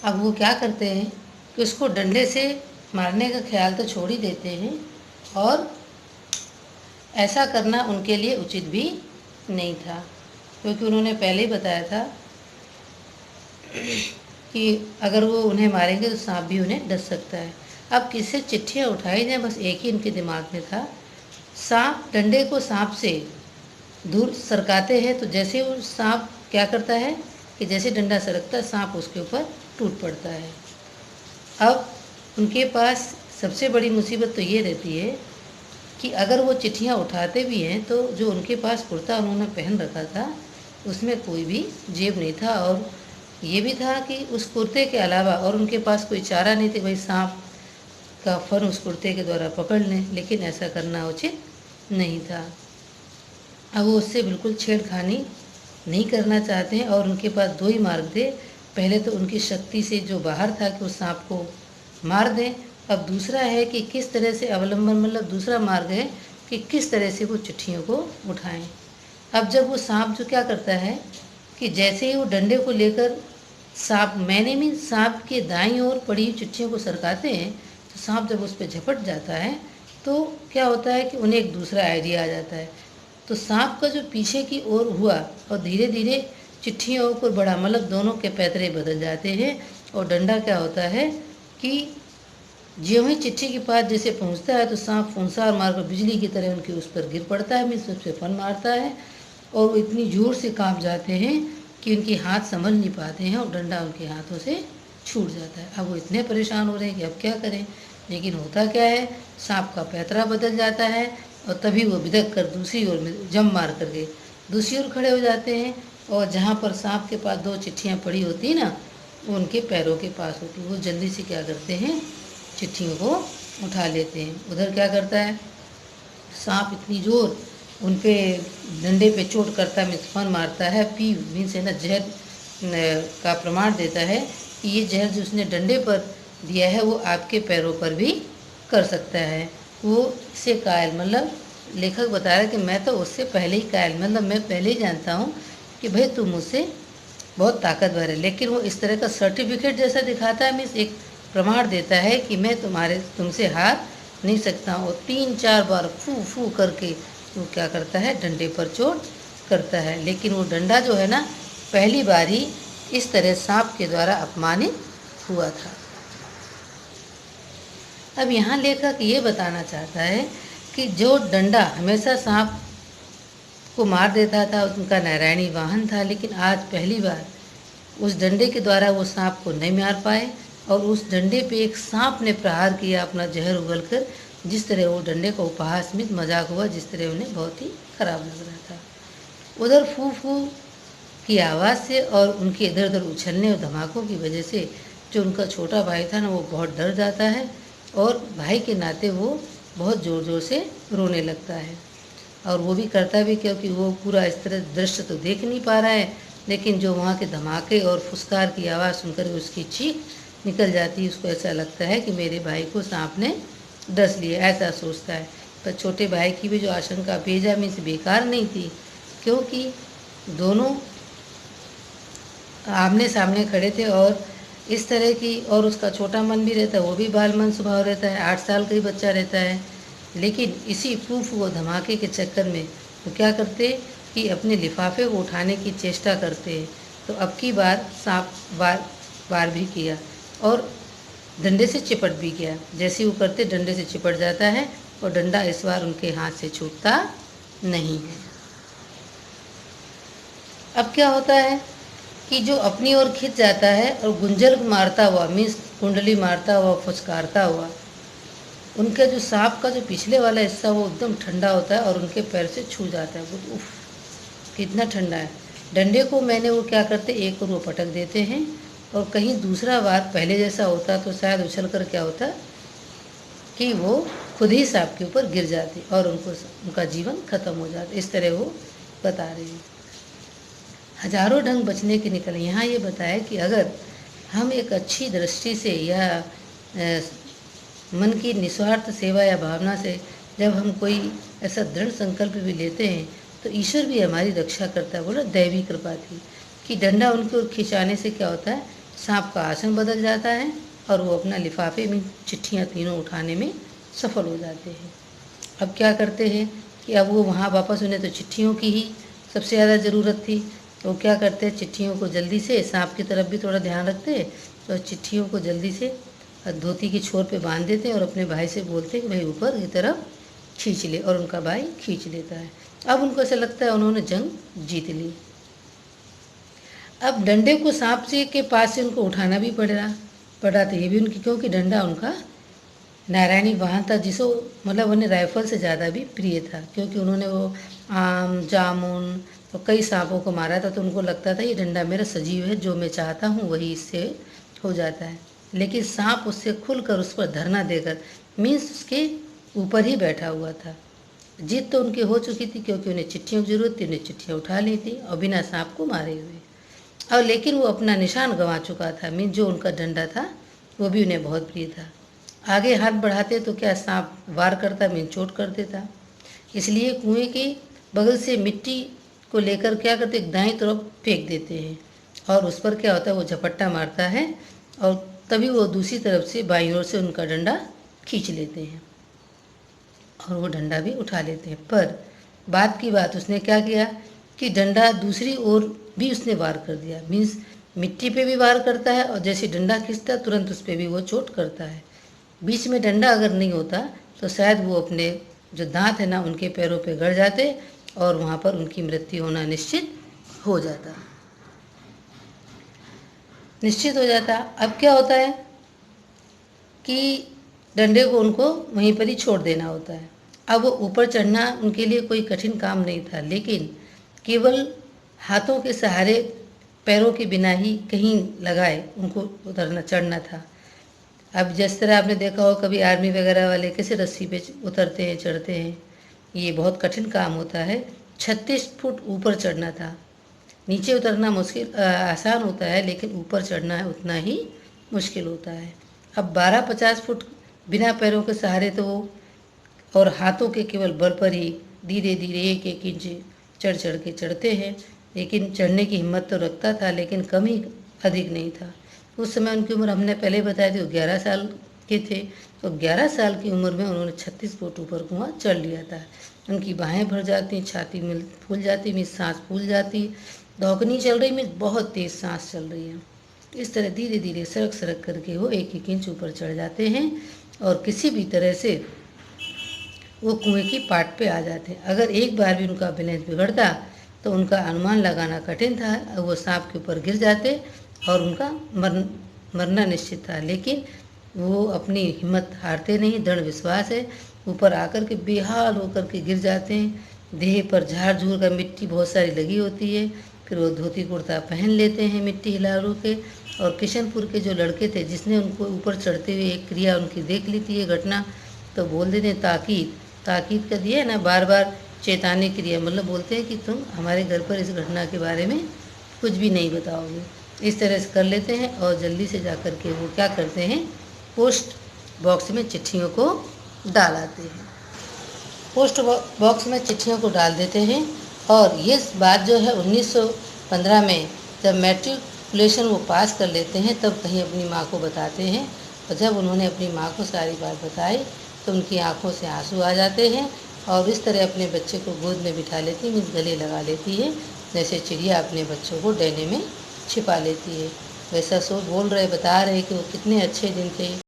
अब वो क्या करते हैं कि उसको डंडे से मारने का ख्याल तो छोड़ ही देते हैं, और ऐसा करना उनके लिए उचित भी नहीं था, क्योंकि उन्होंने पहले ही बताया था कि अगर वो उन्हें मारेंगे तो सांप भी उन्हें डस सकता है। अब किससे चिट्ठियाँ उठाई जाएं, बस एक ही उनके दिमाग में था। सांप डंडे को सांप से दूर सरकाते हैं तो जैसे वो सांप क्या करता है कि जैसे डंडा सरकता है सांप उसके ऊपर टूट पड़ता है। अब उनके पास सबसे बड़ी मुसीबत तो ये रहती है कि अगर वो चिट्ठियाँ उठाते भी हैं तो जो उनके पास कुर्ता उन्होंने पहन रखा था उसमें कोई भी जेब नहीं था, और ये भी था कि उस कुर्ते के अलावा और उनके पास कोई चारा नहीं था, भाई सांप का फन उस कुर्ते के द्वारा पकड़ लें, लेकिन ऐसा करना उचित नहीं था। अब वो उससे बिल्कुल छेड़खानी नहीं करना चाहते हैं और उनके पास दो ही मार्ग थे। पहले तो उनकी शक्ति से जो बाहर था कि उस सांप को मार दें, अब दूसरा है कि किस तरह से अवलंबन, मतलब दूसरा मार्ग है कि किस तरह से वो चिट्ठियों को उठाएं। अब जब वो सांप जो क्या करता है कि जैसे ही वो डंडे को लेकर सांप मैंने भी सांप के दाईं ओर पड़ी हुई चिट्ठियों को सरकाते हैं, तो सांप जब उस पर झपट जाता है तो क्या होता है कि उन्हें एक दूसरा आइडिया आ जाता है। तो सांप का जो पीछे की ओर हुआ और धीरे धीरे चिट्ठियों को बढ़ा, मतलब दोनों के पैतरे बदल जाते हैं, और डंडा क्या होता है कि ज्यों ही चिट्ठी के पास जैसे पहुंचता है तो सांप फुंसार मारकर बिजली की तरह उनके उस पर गिर पड़ता है, मीन्स उससे फन मारता है, और वो इतनी जोर से कांप जाते हैं कि उनके हाथ संभल नहीं पाते हैं और डंडा उनके हाथों से छूट जाता है। अब वो इतने परेशान हो रहे हैं कि अब क्या करें, लेकिन होता क्या है, सांप का पैतरा बदल जाता है और तभी वो बिदक कर दूसरी ओर में जम मार करके दूसरी ओर खड़े हो जाते हैं, और जहाँ पर सांप के पास दो चिट्ठियाँ पड़ी होती ना वो उनके पैरों के पास होती, वो जल्दी से क्या करते हैं चिट्ठियों को उठा लेते हैं। उधर क्या करता है सांप इतनी जोर उन पे डंडे पे चोट करता है, फन मारता है, पी मीन्स है ना जहर का प्रमाण देता है कि ये जहर जो उसने डंडे पर दिया है वो आपके पैरों पर भी कर सकता है। वो इससे कायल, मतलब लेखक बता रहा है कि मैं तो उससे पहले ही कायल, मतलब मैं पहले ही जानता हूँ कि भाई तुम मुझसे बहुत ताकतवर है, लेकिन वो इस तरह का सर्टिफिकेट जैसा दिखाता है, मीन्स एक प्रमाण देता है कि मैं तुमसे हार नहीं सकता हूँ। और 3-4 बार फू फू करके वो क्या करता है डंडे पर चोट करता है, लेकिन वो डंडा जो है ना पहली बार ही इस तरह सांप के द्वारा अपमानित हुआ था। अब यहाँ लेखक ये बताना चाहता है कि जो डंडा हमेशा सांप को मार देता था उनका नारायणी वाहन था, लेकिन आज पहली बार उस डंडे के द्वारा वो सांप को नहीं मार पाए, और उस डंडे पे एक सांप ने प्रहार किया अपना जहर उगलकर। जिस तरह वो डंडे का उपहास में मजाक हुआ, जिस तरह उन्हें बहुत ही खराब लग रहा था। उधर फू फू की आवाज़ से और उनके इधर उधर उछलने और धमाकों की वजह से जो उनका छोटा भाई था ना वो बहुत डर जाता है, और भाई के नाते वो बहुत ज़ोर ज़ोर से रोने लगता है। और वो भी करता भी क्योंकि वो पूरा इस तरह दृश्य तो देख नहीं पा रहा है, लेकिन जो वहाँ के धमाके और फुसकार की आवाज़ सुनकर उसकी चीख निकल जाती है। उसको ऐसा लगता है कि मेरे भाई को सांप ने डस लिया, ऐसा सोचता है। पर छोटे भाई की भी जो आशंका बेजा में से बेकार नहीं थी, क्योंकि दोनों आमने सामने खड़े थे, और इस तरह की, और उसका छोटा मन भी रहता है, वो भी बाल मन स्वभाव रहता है, 8 साल का ही बच्चा रहता है। लेकिन इसी फूफ व धमाके के चक्कर में वो क्या करते कि अपने लिफाफे को उठाने की चेष्टा करते हैं। तो अब की बार सांप बार भी किया और डंडे से चिपट भी गया। जैसे वो करते डंडे से चिपट जाता है, और डंडा इस बार उनके हाथ से छूटता नहीं है। अब क्या होता है कि जो अपनी ओर खिंच जाता है और गुंजल मारता हुआ, मीन्स कुंडली मारता हुआ, फुचकारता हुआ, उनका जो सांप का जो पिछले वाला हिस्सा वो एकदम ठंडा होता है और उनके पैर से छू जाता है। वो उफ कितना ठंडा है। डंडे को मैंने वो क्या करते, एक और वो पटक देते हैं, और कहीं दूसरा बार पहले जैसा होता तो शायद उछल कर क्या होता कि वो खुद ही सांप के ऊपर गिर जाते और उनका जीवन खत्म हो जाता। इस तरह वो बता रहे हैं। हजारों ढंग बचने के निकले। यहाँ ये बताया कि अगर हम एक अच्छी दृष्टि से या मन की निस्वार्थ सेवा या भावना से जब हम कोई ऐसा दृढ़ संकल्प भी लेते हैं तो ईश्वर भी हमारी रक्षा करता है। बोला दैवी कृपा थी कि डंडा उनकी ओर खिंचाने से क्या होता है, सांप का आसन बदल जाता है और वो अपना लिफाफे में चिट्ठियाँ तीनों उठाने में सफल हो जाते हैं। अब क्या करते हैं कि अब वो वहाँ वापस, उन्हें तो चिट्ठियों की ही सबसे ज़्यादा ज़रूरत थी, तो क्या करते हैं, चिट्ठियों को जल्दी से, सांप की तरफ भी थोड़ा ध्यान रखते हैं, तो चिट्ठियों को जल्दी से धोती की छोर पे बांध देते हैं और अपने भाई से बोलते हैं कि भाई ऊपर की तरफ खींच ले, और उनका भाई खींच लेता है। अब उनको ऐसा लगता है उन्होंने जंग जीत ली। अब डंडे को सांप से के पास से उनको उठाना भी पड़ा था, ये भी उनकी, क्योंकि डंडा उनका नारायणी वाहन था, जिसको मतलब उन्हें राइफल से ज़्यादा भी प्रिय था, क्योंकि उन्होंने वो आम, जामुन तो कई सांपों को मारा था, तो उनको लगता था ये डंडा मेरा सजीव है, जो मैं चाहता हूँ वही इससे हो जाता है। लेकिन सांप उससे खुलकर उस पर धरना देकर, मीन्स उसके ऊपर ही बैठा हुआ था। जीत तो उनकी हो चुकी थी, क्योंकि उन्हें चिट्ठियों की जरूरत थी, उन्हें चिट्ठियाँ उठा ली थी और बिना सांप को मारे हुए। और लेकिन वो अपना निशान गंवा चुका था, मीन्स जो उनका डंडा था वो भी उन्हें बहुत प्रिय था। आगे हाथ बढ़ाते तो क्या सांप वार करता, मीन चोट कर देता। इसलिए कुएं के बगल से मिट्टी को लेकर क्या करते, दाईं तरफ फेंक देते हैं, और उस पर क्या होता है, वो झपट्टा मारता है और तभी वो दूसरी तरफ से बाईं ओर से उनका डंडा खींच लेते हैं और वो डंडा भी उठा लेते हैं। पर बात की बात, उसने क्या किया कि डंडा दूसरी ओर भी उसने वार कर दिया, मीन्स मिट्टी पे भी वार करता है और जैसे डंडा खींचता है तुरंत उस पर भी वो चोट करता है। बीच में डंडा अगर नहीं होता तो शायद वो अपने जो दांत है ना उनके पैरों पे गड़ जाते और वहाँ पर उनकी मृत्यु होना निश्चित हो जाता। अब क्या होता है कि डंडे को उनको वहीं पर ही छोड़ देना होता है। अब वो ऊपर चढ़ना उनके लिए कोई कठिन काम नहीं था, लेकिन केवल हाथों के सहारे, पैरों के बिना ही कहीं लगाए उनको उतरना चढ़ना था। अब जिस तरह आपने देखा हो कभी आर्मी वगैरह वाले कैसे रस्सी पे उतरते हैं, चढ़ते हैं, ये बहुत कठिन काम होता है। 36 फुट ऊपर चढ़ना था। नीचे उतरना मुश्किल आसान होता है, लेकिन ऊपर चढ़ना है उतना ही मुश्किल होता है। अब 12-50 फुट बिना पैरों के सहारे तो और हाथों के केवल बल पर ही धीरे धीरे एक एक इंच चढ़ चढ़ के चढ़ते हैं, लेकिन चढ़ने की हिम्मत तो रखता था, लेकिन कम ही, अधिक नहीं था। उस समय उनकी उम्र हमने पहले बताया थी, वो 11 साल के थे, तो 11 साल की उम्र में उन्होंने 36 फुट ऊपर कुआं चढ़ लिया था। उनकी बाहें भर जाती, छाती में फूल जाती, में सांस फूल जाती, दौकनी चल रही में बहुत तेज सांस चल रही है। इस तरह धीरे धीरे सरक सरक करके वो एक एक इंच ऊपर चढ़ जाते हैं और किसी भी तरह से वो कुएं की पाट पे आ जाते। अगर एक बार भी उनका बैलेंस बिगड़ता तो उनका अनुमान लगाना कठिन था, वो सांप के ऊपर गिर जाते और उनका मरना निश्चित था। लेकिन वो अपनी हिम्मत हारते नहीं, दृढ़ विश्वास है, ऊपर आकर के बेहाल होकर के गिर जाते हैं। देह पर झाड़ झूड़ का मिट्टी बहुत सारी लगी होती है, फिर वो धोती कुर्ता पहन लेते हैं मिट्टी हिला के। और किशनपुर के जो लड़के थे जिसने उनको ऊपर चढ़ते हुए एक क्रिया उनकी देख ली थी, ये घटना, तो बोल देते ताकीद कर दिया ना, बार बार चेताने क्रिया, मतलब बोलते हैं कि तुम हमारे घर पर इस घटना के बारे में कुछ भी नहीं बताओगे। इस तरह से कर लेते हैं और जल्दी से जा कर के वो क्या करते हैं, पोस्ट बॉक्स में चिट्ठियों को डाल आते हैं। पोस्ट बॉक्स में चिट्ठियों को डाल देते हैं। और ये बात जो है 1915 में जब मैट्रिकुलेशन वो पास कर लेते हैं तब कहीं अपनी माँ को बताते हैं, और जब उन्होंने अपनी माँ को सारी बात बताई तो उनकी आंखों से आंसू आ जाते हैं और इस तरह अपने बच्चे को गोद में बिठा लेती, मीन्स गले लगा लेती है, जैसे चिड़िया अपने बच्चों को डैने में छिपा लेती है। वैसा सो बोल रहे, बता रहे कि वो कितने अच्छे दिन थे।